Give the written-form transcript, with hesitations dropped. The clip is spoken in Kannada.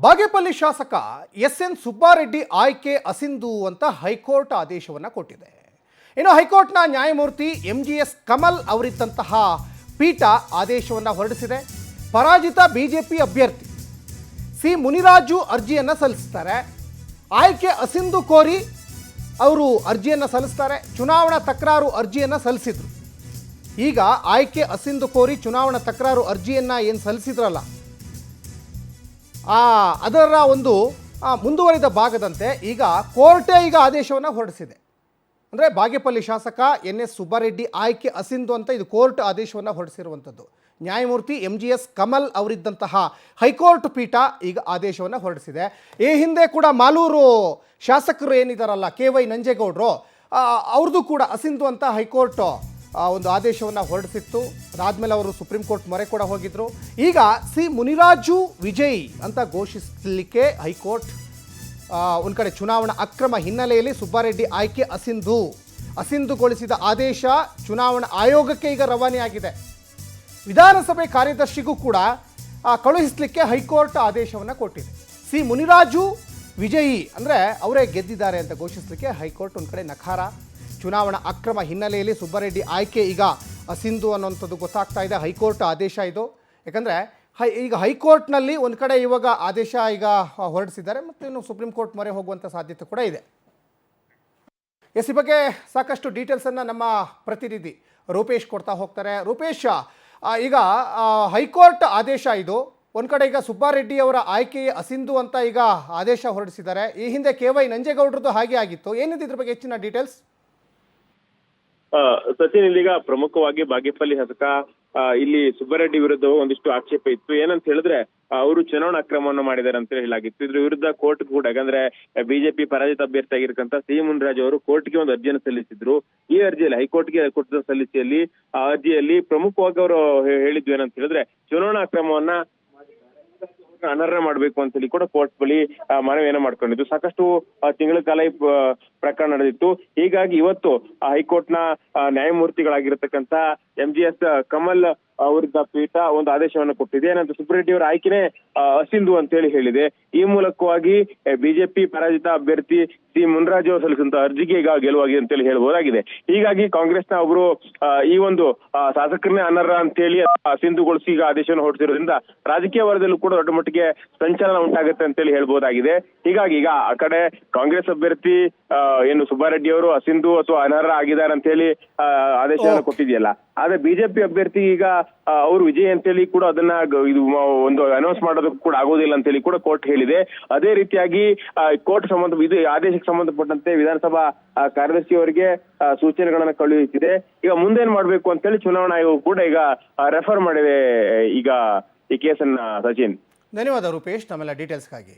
ಬಾಗೇಪಲ್ಲಿ ಶಾಸಕ ಎಸ್.ಎನ್. ಸುಬ್ಬಾರೆಡ್ಡಿ ಆಯ್ಕೆ ಅಸಿಂಧು ಅಂತ ಹೈಕೋರ್ಟ್ ಆದೇಶವನ್ನು ಕೊಟ್ಟಿದೆ. ಇನ್ನು ಹೈಕೋರ್ಟ್ನ ನ್ಯಾಯಮೂರ್ತಿ ಎಂ.ಜಿ.ಎಸ್. ಕಮಲ್ ಅವರಿದ್ದಂತಹ ಪೀಠ ಆದೇಶವನ್ನು ಹೊರಡಿಸಿದೆ. ಪರಾಜಿತ ಬಿಜೆಪಿ ಅಭ್ಯರ್ಥಿ ಸಿ ಮುನಿರಾಜು ಅರ್ಜಿಯನ್ನು ಸಲ್ಲಿಸ್ತಾರೆ. ಆಯ್ಕೆ ಅಸಿಂಧು ಕೋರಿ ಅವರು ಅರ್ಜಿಯನ್ನು ಸಲ್ಲಿಸ್ತಾರೆ. ಚುನಾವಣಾ ತಕರಾರು ಅರ್ಜಿಯನ್ನು ಸಲ್ಲಿಸಿದ್ರು. ಈಗ ಆಯ್ಕೆ ಅಸಿಂಧು ಕೋರಿ ಚುನಾವಣಾ ತಕರಾರು ಅರ್ಜಿಯನ್ನು ಏನು ಸಲ್ಲಿಸಿದ್ರಲ್ಲ, ಅದರ ಒಂದು ಮುಂದುವರಿದ ಭಾಗದಂತೆ ಈಗ ಕೋರ್ಟೇ ಈಗ ಆದೇಶವನ್ನು ಹೊರಡಿಸಿದೆ. ಅಂದರೆ ಬಾಗೇಪಲ್ಲಿ ಶಾಸಕ ಎನ್.ಎಸ್. ಸುಬ್ಬಾರೆಡ್ಡಿ ಆಯ್ಕೆ ಅಸಿಂಧು ಅಂತ ಇದು ಕೋರ್ಟ್ ಆದೇಶವನ್ನು ಹೊರಡಿಸಿರುವಂಥದ್ದು. ನ್ಯಾಯಮೂರ್ತಿ ಎಂ.ಜಿ.ಎಸ್. ಕಮಲ್ ಅವರಿದ್ದಂತಹ ಹೈಕೋರ್ಟ್ ಪೀಠ ಈಗ ಆದೇಶವನ್ನು ಹೊರಡಿಸಿದೆ. ಈ ಹಿಂದೆ ಕೂಡ ಮಾಲೂರು ಶಾಸಕರು ಏನಿದಾರಲ್ಲ, ಕೆ.ವೈ. ನಂಜೇಗೌಡರು, ಅವ್ರದ್ದು ಕೂಡ ಅಸಿಂಧು ಅಂತ ಹೈಕೋರ್ಟ್ ಒಂದು ಆದೇಶವನ್ನು ಹೊರಡಿಸಿತ್ತು. ಅದಾದಮೇಲೆ ಅವರು ಸುಪ್ರೀಂ ಕೋರ್ಟ್ ಮೊರೆ ಕೂಡ ಹೋಗಿದ್ರು. ಈಗ ಸಿ ಮುನಿರಾಜು ವಿಜಯ್ ಅಂತ ಘೋಷಿಸಲಿಕ್ಕೆ ಹೈಕೋರ್ಟ್ ಒಂದು ಕಡೆ ಚುನಾವಣಾ ಅಕ್ರಮ ಹಿನ್ನೆಲೆಯಲ್ಲಿ ಸುಬ್ಬಾರೆಡ್ಡಿ ಆಯ್ಕೆ ಅಸಿಂಧುಗೊಳಿಸಿದ ಆದೇಶ ಚುನಾವಣಾ ಆಯೋಗಕ್ಕೆ ಈಗ ರವಾನೆಯಾಗಿದೆ. ವಿಧಾನಸಭೆ ಕಾರ್ಯದರ್ಶಿಗೂ ಕೂಡ ಕಳುಹಿಸಲಿಕ್ಕೆ ಹೈಕೋರ್ಟ್ ಆದೇಶವನ್ನು ಕೊಟ್ಟಿದೆ. ಸಿ ಮುನಿರಾಜು ವಿಜಯಿ ಅಂದರೆ ಅವರೇ ಗೆದ್ದಿದ್ದಾರೆ ಅಂತ ಘೋಷಿಸಲಿಕ್ಕೆ ಹೈಕೋರ್ಟ್ ಒಂದು ಕಡೆ ನಕಾರ. ಚುನಾವಣಾ ಅಕ್ರಮ ಹಿನ್ನೆಲೆಯಲ್ಲಿ ಸುಬ್ಬಾರೆಡ್ಡಿ ಆಯ್ಕೆ ಈಗ ಅಸಿಂಧು ಅನ್ನೋಂಥದ್ದು ಗೊತ್ತಾಗ್ತಾ ಇದೆ. ಹೈಕೋರ್ಟ್ ಆದೇಶ ಇದು. ಯಾಕಂದರೆ ಈಗ ಹೈಕೋರ್ಟ್ನಲ್ಲಿ ಒಂದು ಕಡೆ ಇವಾಗ ಆದೇಶ ಈಗ ಹೊರಡಿಸಿದ್ದಾರೆ ಮತ್ತು ಇನ್ನು ಸುಪ್ರೀಂ ಕೋರ್ಟ್ ಮೊರೆ ಹೋಗುವಂಥ ಸಾಧ್ಯತೆ ಕೂಡ ಇದೆ. ಈ ಬಗ್ಗೆ ಸಾಕಷ್ಟು ಡೀಟೇಲ್ಸನ್ನು ನಮ್ಮ ಪ್ರತಿನಿಧಿ ರೂಪೇಶ್ ಕೊಡ್ತಾ ಹೋಗ್ತಾರೆ. ರೂಪೇಶ್, ಈಗ ಹೈಕೋರ್ಟ್ ಆದೇಶ ಇದು. ಒಂದು ಕಡೆ ಈಗ ಸುಬ್ಬಾರೆಡ್ಡಿ ಅವರ ಆಯ್ಕೆ ಅಸಿಂಧು ಅಂತ ಈಗ ಆದೇಶ ಹೊರಡಿಸಿದ್ದಾರೆ. ಈ ಹಿಂದೆ ಕೆ.ವೈ. ನಂಜೇಗೌಡರದ್ದು ಹಾಗೆ ಆಗಿತ್ತು. ಏನಿದೆ ಇದ್ರ ಬಗ್ಗೆ ಹೆಚ್ಚಿನ ಡೀಟೇಲ್ಸ್? ಸಚಿನ್, ಇಲ್ಲಿಗ ಪ್ರಮುಖವಾಗಿ ಬಾಗೇಪಲ್ಲಿ ಶಾಸಕ ಇಲ್ಲಿ ಸುಬ್ಬಾರೆಡ್ಡಿ ವಿರುದ್ಧ ಒಂದಿಷ್ಟು ಆಕ್ಷೇಪ ಇತ್ತು. ಏನಂತ ಹೇಳಿದ್ರೆ, ಅವರು ಚುನಾವಣಾ ಅಕ್ರಮವನ್ನು ಮಾಡಿದ್ದಾರೆ ಅಂತ ಹೇಳಲಾಗಿತ್ತು. ಇದ್ರ ವಿರುದ್ಧ ಕೋರ್ಟ್ ಕೂಡ, ಯಾಕಂದ್ರೆ ಬಿಜೆಪಿ ಪರಾಜಿತ ಅಭ್ಯರ್ಥಿ ಆಗಿರ್ತಕ್ಕಂಥ ಸಿ ಮುನಿರಾಜು ಅವರು ಕೋರ್ಟ್ಗೆ ಒಂದು ಅರ್ಜಿಯನ್ನು ಸಲ್ಲಿಸಿದ್ರು. ಈ ಅರ್ಜಿಯಲ್ಲಿ ಹೈಕೋರ್ಟ್ಗೆ ಕೊಟ್ಟಿದ್ದ ಸಲ್ಲಿಸಿಯಲ್ಲಿ ಆ ಅರ್ಜಿಯಲ್ಲಿ ಪ್ರಮುಖವಾಗಿ ಅವರು ಹೇಳಿದ್ವು ಏನಂತ ಹೇಳಿದ್ರೆ, ಚುನಾವಣಾ ಅಕ್ರಮವನ್ನ ಅನರ್ಹ ಮಾಡಬೇಕು ಅಂತ ಹೇಳಿ ಕೂಡ ಕೋರ್ಟ್ ಬಳಿ ಮನವಿಯನ್ನ ಮಾಡ್ಕೊಂಡಿದ್ದು. ಸಾಕಷ್ಟು ತಿಂಗಳ ಕಾಲ ಈ ಪ್ರಕರಣ ನಡೆದಿತ್ತು. ಹೀಗಾಗಿ ಇವತ್ತು ಹೈಕೋರ್ಟ್ನ ನ್ಯಾಯಮೂರ್ತಿಗಳಾಗಿರ್ತಕ್ಕಂಥ ಎಂ.ಜಿ.ಎಸ್. ಕಮಲ್ ಅವರಿದ್ದ ಪೀಠ ಒಂದು ಆದೇಶವನ್ನು ಕೊಟ್ಟಿದೆ. ಏನಂತ ಸುಬ್ಬಾರೆಡ್ಡಿ ಅವರ ಆಯ್ಕೆನೇ ಅಸಿಂಧು ಅಂತ ಹೇಳಿದೆ. ಈ ಮೂಲಕವಾಗಿ ಬಿಜೆಪಿ ಪರಾಜಿತ ಅಭ್ಯರ್ಥಿ ಸಿ ಮುನಿರಾಜು ಅವರು ಸಲ್ಲಿಸಿದಂತ ಅರ್ಜಿಗೆ ಈಗ ಗೆಲುವಾಗಿದೆ ಅಂತ ಹೇಳಿ ಹೇಳ್ಬೋದಾಗಿದೆ. ಹೀಗಾಗಿ ಕಾಂಗ್ರೆಸ್ನ ಒಬ್ರು ಈ ಒಂದು ಶಾಸಕರನ್ನೇ ಅನರ್ಹ ಅಂತ ಹೇಳಿ ಅಸಿಂಧುಗೊಳಿಸಿ ಈಗ ಆದೇಶವನ್ನು ಹೊರಡಿಸಿರೋದ್ರಿಂದ ರಾಜಕೀಯ ವಲಯದಲ್ಲೂ ಕೂಡ ದೊಡ್ಡ ಮಟ್ಟಿಗೆ ಸಂಚಲನ ಉಂಟಾಗುತ್ತೆ ಅಂತ ಹೇಳಿ ಹೇಳ್ಬೋದಾಗಿದೆ. ಹೀಗಾಗಿ ಈಗ ಆ ಕಡೆ ಕಾಂಗ್ರೆಸ್ ಅಭ್ಯರ್ಥಿ ಏನು ಸುಬ್ಬಾರೆಡ್ಡಿ ಅವರು ಅಸಿಂಧು ಅಥವಾ ಅನರ್ಹ ಆಗಿದ್ದಾರೆ ಅಂತ ಹೇಳಿ ಆದೇಶವನ್ನು ಕೊಟ್ಟಿದೆಯಲ್ಲ, ಆದ್ರೆ ಬಿಜೆಪಿ ಅಭ್ಯರ್ಥಿ ಈಗ ಅವರು ವಿಜಯ್ ಅಂತೇಳಿ ಕೂಡ ಅದನ್ನ ಇದು ಒಂದು ಅನೌನ್ಸ್ ಮಾಡೋದಕ್ಕೂ ಕೂಡ ಆಗೋದಿಲ್ಲ ಅಂತ ಹೇಳಿ ಕೂಡ ಕೋರ್ಟ್ ಹೇಳಿದೆ. ಅದೇ ರೀತಿಯಾಗಿ ಕೋರ್ಟ್ ಇದು ಆದೇಶಕ್ಕೆ ಸಂಬಂಧಪಟ್ಟಂತೆ ವಿಧಾನಸಭಾ ಕಾರ್ಯದರ್ಶಿ ಅವರಿಗೆ ಸೂಚನೆಗಳನ್ನ ಕಳುಹಿಸಿದೆ. ಈಗ ಮುಂದೇನ್ ಮಾಡ್ಬೇಕು ಅಂತ ಹೇಳಿ ಚುನಾವಣಾ ಆಯೋಗ ಕೂಡ ಈಗ ರೆಫರ್ ಮಾಡಿದೆ ಈಗ ಈ ಕೇಸನ್ನ. ಸಚಿನ್, ಧನ್ಯವಾದ ರೂಪೇಶ್, ನಮ್ಮೆಲ್ಲ ಡೀಟೇಲ್ಸ್ಗಾಗಿ.